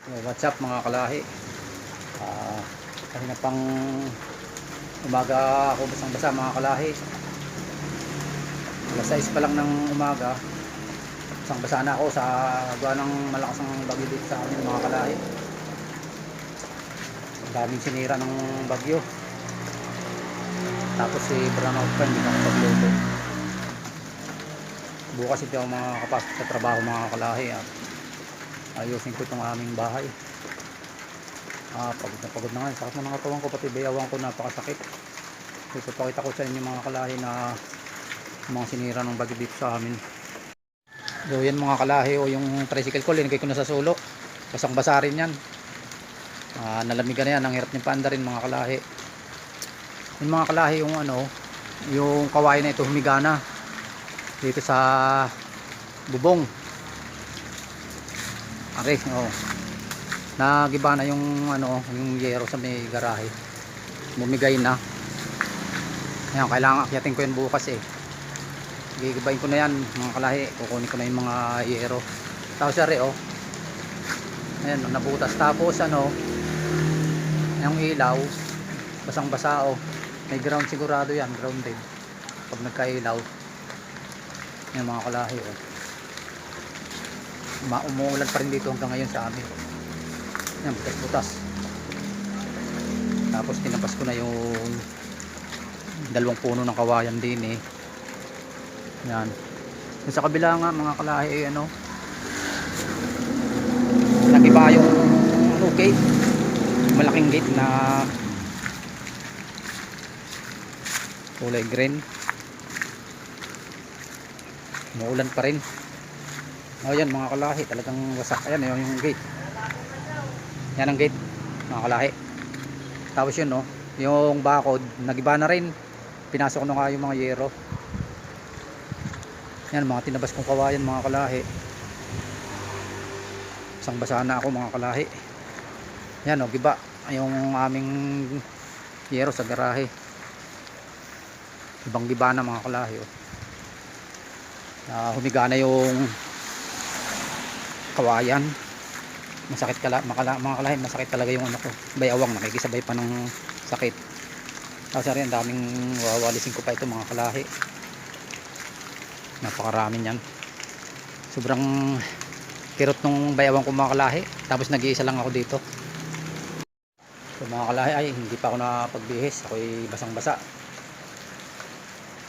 What's up mga kalahi? Kanina pang umaga ako basang basa mga kalahi. Alas 6 pa lang ng umaga, basang basa na ako sa gawa ng malakas ang bagyo dito sa amin mga kalahi. Ang daming sinira ng bagyo. Tapos si brownout pa, hindi na ako pagluto. Bukas hindi ako makakapasok sa trabaho mga kalahi at ayusin ko itong aming bahay. Pagod na nga, sakit na ng katawan ko, pati bayawan ko napakasakit. Ipapakita ko sa inyo mga kalahi na mga sinira ng bagyo dito sa amin. So yan mga kalahi, o yung tricycle ko linagay ko na sa sulok, basang basa rin yan. Nalamigan na yan, ang hirap ng panda rin mga kalahi. Yung mga kalahi, yung yung kawain na ito humiga na dito sa bubong. Okay, nagiba na yung yung yero sa may garahe, bumigay na. Ayan, kailangan akyatin ko yan bukas gigibayin ko na yan mga kalahi, kukunin ko na yung mga yero. Tapos sari ayan, nabutas. Tapos yung ilaw basang basa may ground sigurado yan, grounded pag nagkailaw. Yan mga kalahi umuulan pa rin dito hanggang ngayon sa amin. Yan, butas-butas. Tapos tinabas ko na yung dalawang puno ng kawayan din yan. Yung sa kabila nga mga kalahi nagiba yung gate, malaking gate na kulay green. Umuulan pa rin. Yan mga kalahi, talagang wasak. Ayan yung gate. Yan ang gate mga kalahi. Tapos yun yung bakod nagiba na rin. Pinasok na nga yung mga yero. Yan mga tinabas kong kawayan mga kalahi. Isang basa na ako mga kalahi. Yan giba yung aming yero sa garahe. Ibang giba na mga kalahi humiga na yung kawayan. Masakit mga kalahi, masakit talaga yung ko, bayawang, nakikisabay pa ng sakit. Kasi rin daming wawalisin ko pa ito mga kalahi, napakarami yan. Sobrang kirot nung bayawang ko mga kalahi, tapos nag-iisa lang ako dito. So mga kalahi, ay hindi pa ako napagbihis, ako'y basang basa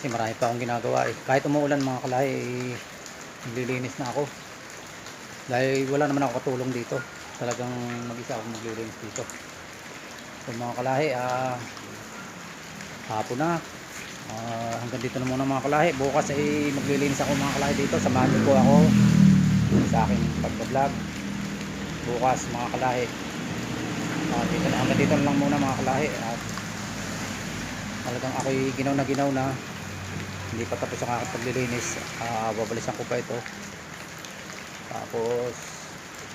kasi marami pa akong ginagawa kahit umuulan mga kalahi naglilinis na ako dahil wala naman ako katulong dito, talagang mag-isa ako maglilinis dito. So mga kalahi, hapon na, hanggang dito na muna mga kalahi. Bukas maglilinis ako mga kalahi dito, samahan niyo po ako sa aking pagbablog bukas mga kalahi. Hanggang dito na lang muna mga kalahi at talagang ako'y ginaw na hindi pa tapos ang aking paglilinis. Babalisan ko pa ito. Tapos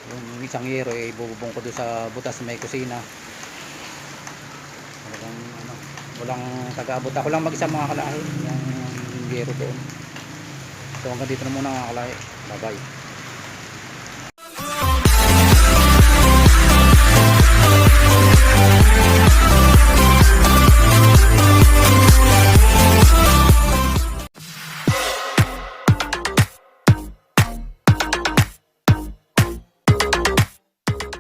yung isang yero ibububong ko doon sa butas na may kusina. Walang taga-abot, ako lang mag-isa mga kalahi yung yero doon. So hanggang dito na muna mga kalahi, bye bye.